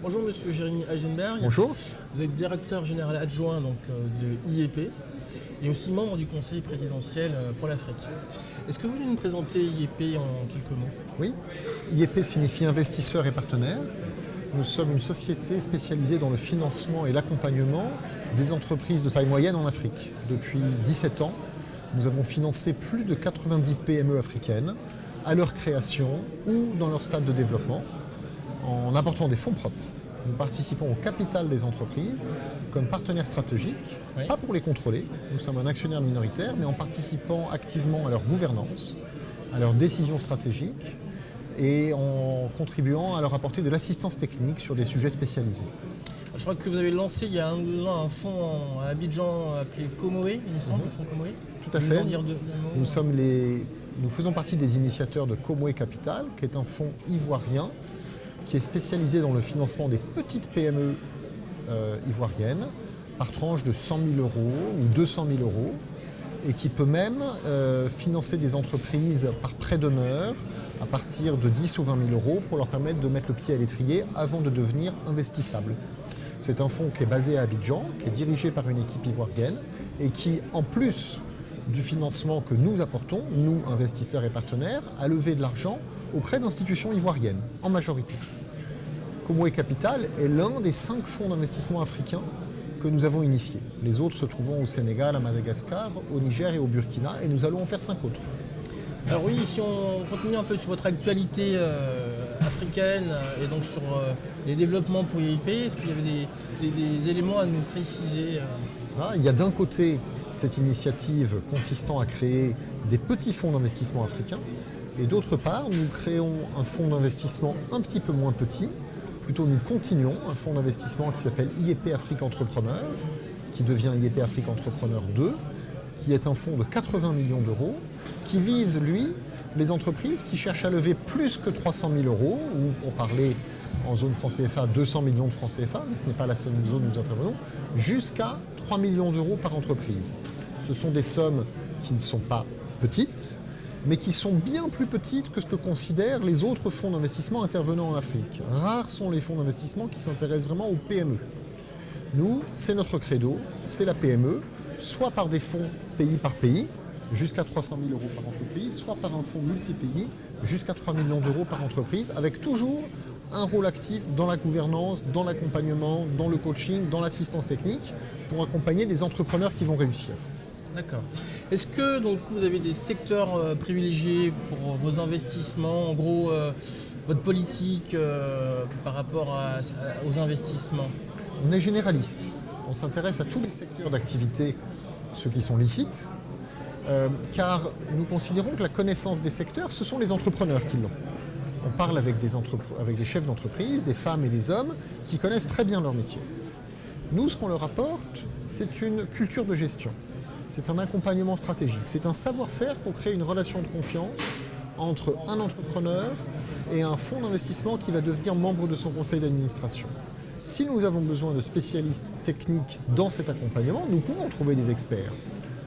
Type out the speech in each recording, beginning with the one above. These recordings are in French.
Bonjour Monsieur Jérémy Agenberg. Bonjour. Vous êtes directeur général adjoint de IEP et aussi membre du conseil présidentiel pour l'Afrique. Est-ce que vous voulez nous présenter IEP en quelques mots? Oui, IEP signifie investisseur et partenaire. Nous sommes une société spécialisée dans le financement et l'accompagnement des entreprises de taille moyenne en Afrique. Depuis 17 ans, nous avons financé plus de 90 PME africaines à leur création ou dans leur stade de développement en apportant des fonds propres. Nous participons au capital des entreprises comme partenaire stratégique, Oui. pas pour les contrôler, nous sommes un actionnaire minoritaire, mais en participant activement à leur gouvernance, à leurs décisions stratégiques et en contribuant à leur apporter de l'assistance technique sur des sujets spécialisés. Je crois que vous avez lancé il y a 1 ou 2 ans un fonds à Abidjan appelé Comoé, il me semble, le fonds Comoé. Tout à Vous pouvez fait. en dire deux mots? Nous faisons partie des initiateurs de Comoé Capital, qui est un fonds ivoirien qui est spécialisé dans le financement des petites PME ivoiriennes par tranche de 100 000 euros ou 200 000 euros et qui peut même financer des entreprises par prêt d'honneur à partir de 10 ou 20 000 euros pour leur permettre de mettre le pied à l'étrier avant de devenir investissable. C'est un fonds qui est basé à Abidjan, qui est dirigé par une équipe ivoirienne et qui, en plus du financement que nous apportons, nous, investisseurs et partenaires, a levé de l'argent auprès d'institutions ivoiriennes, en majorité. Comoé Capital est l'un des 5 fonds d'investissement africains que nous avons initiés. Les autres se trouvent au Sénégal, à Madagascar, au Niger et au Burkina, et nous allons en faire 5 autres. Alors oui, si on continue un peu sur votre actualité africaine et donc sur les développements pour IEP, est-ce qu'il y avait des éléments à nous préciser Voilà, il y a d'un côté cette initiative consistant à créer des petits fonds d'investissement africains, et d'autre part, nous créons un fonds d'investissement un petit peu moins petit, plutôt nous continuons un fonds d'investissement qui s'appelle IEP Afrique Entrepreneur, qui devient IEP Afrique Entrepreneur 2, qui est un fonds de 80 millions d'euros, qui vise, lui, les entreprises qui cherchent à lever plus que 300 000 euros, ou pour parler en zone franc CFA, 200 millions de francs CFA, mais ce n'est pas la seule zone où nous intervenons, jusqu'à 3 millions d'euros par entreprise. Ce sont des sommes qui ne sont pas petites, mais qui sont bien plus petites que ce que considèrent les autres fonds d'investissement intervenant en Afrique. Rares sont les fonds d'investissement qui s'intéressent vraiment aux PME. Nous, c'est notre credo, c'est la PME, soit par des fonds pays par pays, jusqu'à 300 000 euros par entreprise, soit par un fonds multi-pays, jusqu'à 3 millions d'euros par entreprise, avec toujours un rôle actif dans la gouvernance, dans l'accompagnement, dans le coaching, dans l'assistance technique, pour accompagner des entrepreneurs qui vont réussir. D'accord. Est-ce que donc, vous avez des secteurs privilégiés pour vos investissements, en gros votre politique par rapport aux investissements? On est généraliste, on s'intéresse à tous les secteurs d'activité, ceux qui sont licites, car nous considérons que la connaissance des secteurs, ce sont les entrepreneurs qui l'ont. On parle avec des chefs d'entreprise, des femmes et des hommes qui connaissent très bien leur métier. Nous, ce qu'on leur apporte, c'est une culture de gestion. C'est un accompagnement stratégique, c'est un savoir-faire pour créer une relation de confiance entre un entrepreneur et un fonds d'investissement qui va devenir membre de son conseil d'administration. Si nous avons besoin de spécialistes techniques dans cet accompagnement, nous pouvons trouver des experts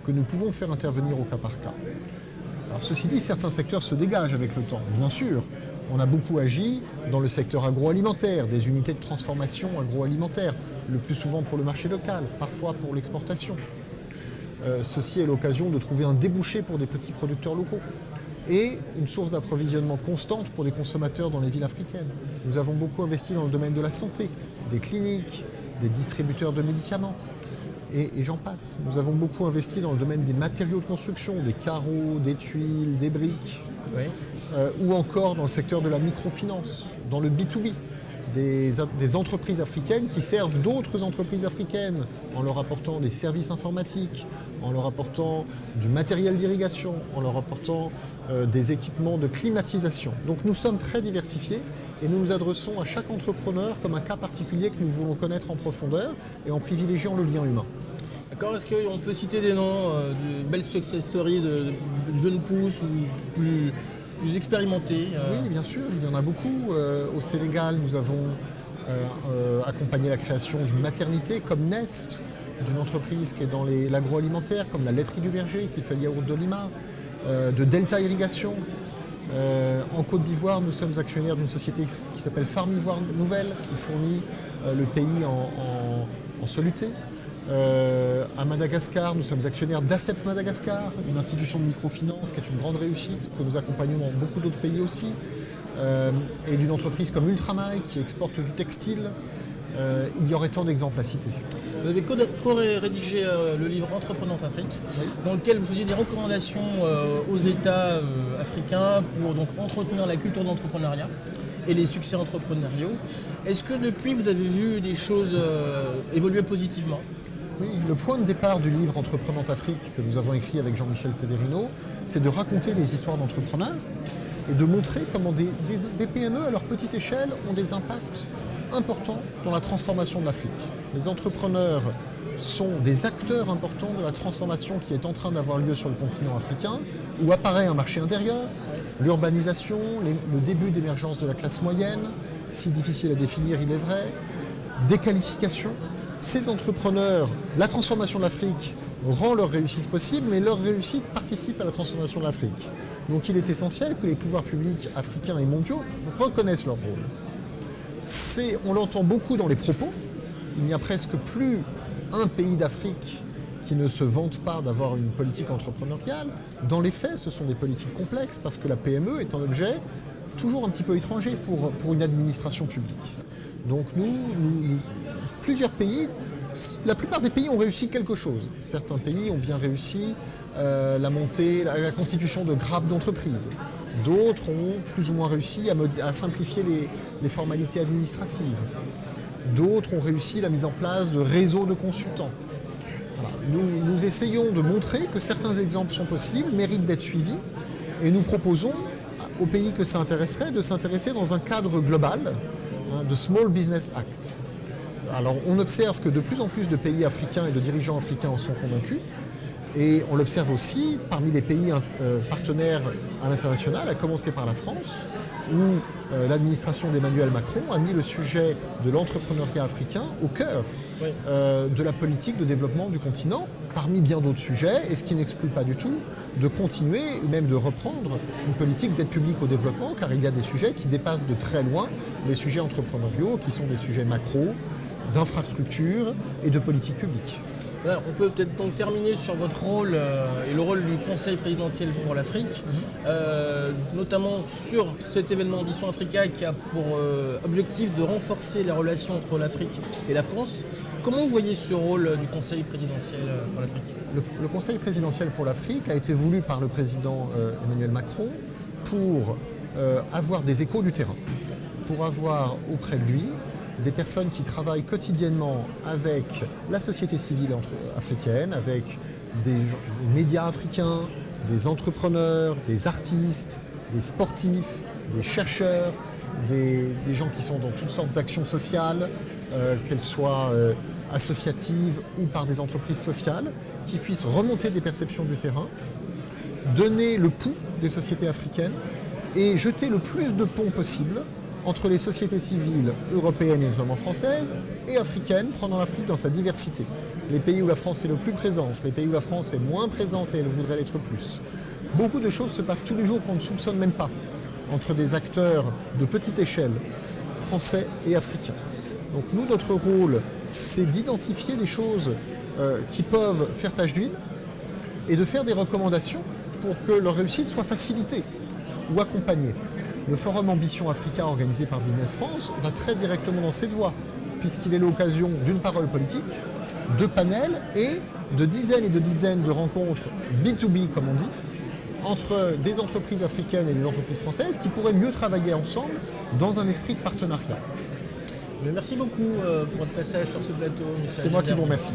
que nous pouvons faire intervenir au cas par cas. Alors, ceci dit, certains secteurs se dégagent avec le temps, bien sûr. On a beaucoup agi dans le secteur agroalimentaire, des unités de transformation agroalimentaire, le plus souvent pour le marché local, parfois pour l'exportation. Ceci est l'occasion de trouver un débouché pour des petits producteurs locaux et une source d'approvisionnement constante pour les consommateurs dans les villes africaines. Nous avons beaucoup investi dans le domaine de la santé, des cliniques, des distributeurs de médicaments et j'en passe. Nous avons beaucoup investi dans le domaine des matériaux de construction, des carreaux, des tuiles, des briques, Oui. ou encore dans le secteur de la microfinance, dans le B2B. Des entreprises africaines qui servent d'autres entreprises africaines en leur apportant des services informatiques, en leur apportant du matériel d'irrigation, en leur apportant des équipements de climatisation. Donc nous sommes très diversifiés et nous nous adressons à chaque entrepreneur comme un cas particulier que nous voulons connaître en profondeur et en privilégiant le lien humain. D'accord, est-ce qu'on peut citer des noms de belles success stories de jeunes pousses ou plus expérimentés Oui, bien sûr, il y en a beaucoup. Au Sénégal, nous avons accompagné la création d'une maternité comme Nest, d'une entreprise qui est dans l'agroalimentaire, comme la laiterie du berger qui fait le yaourt de Lima, de Delta Irrigation, En Côte d'Ivoire, nous sommes actionnaires d'une société qui s'appelle Farm Ivoire Nouvelle, qui fournit le pays en soluté. À Madagascar, nous sommes actionnaires d'ACEP Madagascar, une institution de microfinance qui est une grande réussite, que nous accompagnons dans beaucoup d'autres pays aussi. Et d'une entreprise comme Ultramail qui exporte du textile. Il y aurait tant d'exemples à citer. Vous avez co-rédigé le livre Entreprenante Afrique, dans lequel vous faisiez des recommandations aux États africains pour donc entretenir la culture d'entrepreneuriat et les succès entrepreneuriaux. Est-ce que depuis vous avez vu des choses évoluer positivement ? Oui, le point de départ du livre Entreprenante Afrique que nous avons écrit avec Jean-Michel Severino, c'est de raconter des histoires d'entrepreneurs et de montrer comment des PME à leur petite échelle ont des impacts importants dans la transformation de l'Afrique. Les entrepreneurs sont des acteurs importants de la transformation qui est en train d'avoir lieu sur le continent africain, où apparaît un marché intérieur, l'urbanisation, le début d'émergence de la classe moyenne, si difficile à définir il est vrai, déqualification. Ces entrepreneurs, la transformation de l'Afrique rend leur réussite possible, mais leur réussite participe à la transformation de l'Afrique. Donc il est essentiel que les pouvoirs publics africains et mondiaux reconnaissent leur rôle. On l'entend beaucoup dans les propos. Il n'y a presque plus un pays d'Afrique qui ne se vante pas d'avoir une politique entrepreneuriale. Dans les faits, ce sont des politiques complexes parce que la PME est un objet toujours un petit peu étranger pour une administration publique. Donc plusieurs pays, la plupart des pays ont réussi quelque chose. Certains pays ont bien réussi la constitution de grappes d'entreprises. D'autres ont plus ou moins réussi à simplifier les formalités administratives. D'autres ont réussi la mise en place de réseaux de consultants. Voilà. Nous essayons de montrer que certains exemples sont possibles, méritent d'être suivis, et nous proposons aux pays que ça intéresserait de s'intéresser dans un cadre global de Small Business Act. Alors on observe que de plus en plus de pays africains et de dirigeants africains en sont convaincus. Et on l'observe aussi parmi les pays partenaires à l'international, à commencer par la France, où l'administration d'Emmanuel Macron a mis le sujet de l'entrepreneuriat africain au cœur de la politique de développement du continent, parmi bien d'autres sujets, et ce qui n'exclut pas du tout de continuer, ou même de reprendre une politique d'aide publique au développement, car il y a des sujets qui dépassent de très loin les sujets entrepreneuriaux, qui sont des sujets macro, d'infrastructure et de politique publique. Alors, on peut peut-être donc terminer sur votre rôle et le rôle du Conseil présidentiel pour l'Afrique, notamment sur cet événement Ambition Africa qui a pour objectif de renforcer les relations entre l'Afrique et la France. Comment vous voyez ce rôle du Conseil présidentiel pour l'Afrique ? Le Conseil présidentiel pour l'Afrique a été voulu par le président Emmanuel Macron pour avoir des échos du terrain, pour avoir auprès de lui des personnes qui travaillent quotidiennement avec la société civile africaine, avec des médias africains, des entrepreneurs, des artistes, des sportifs, des chercheurs, des gens qui sont dans toutes sortes d'actions sociales, qu'elles soient associatives ou par des entreprises sociales, qui puissent remonter des perceptions du terrain, donner le pouls des sociétés africaines et jeter le plus de ponts possible entre les sociétés civiles européennes et notamment françaises et africaines, prenant l'Afrique dans sa diversité. Les pays où la France est le plus présente, les pays où la France est moins présente et elle voudrait l'être plus. Beaucoup de choses se passent tous les jours qu'on ne soupçonne même pas entre des acteurs de petite échelle, français et africains. Donc nous, notre rôle, c'est d'identifier des choses qui peuvent faire tache d'huile et de faire des recommandations pour que leur réussite soit facilitée ou accompagnée. Le forum Ambition Africa organisé par Business France va très directement dans cette voie, puisqu'il est l'occasion d'une parole politique, de panels et de dizaines et de dizaines de rencontres B2B, comme on dit, entre des entreprises africaines et des entreprises françaises qui pourraient mieux travailler ensemble dans un esprit de partenariat. Merci beaucoup pour votre passage sur ce plateau, Michel. C'est moi qui vous remercie.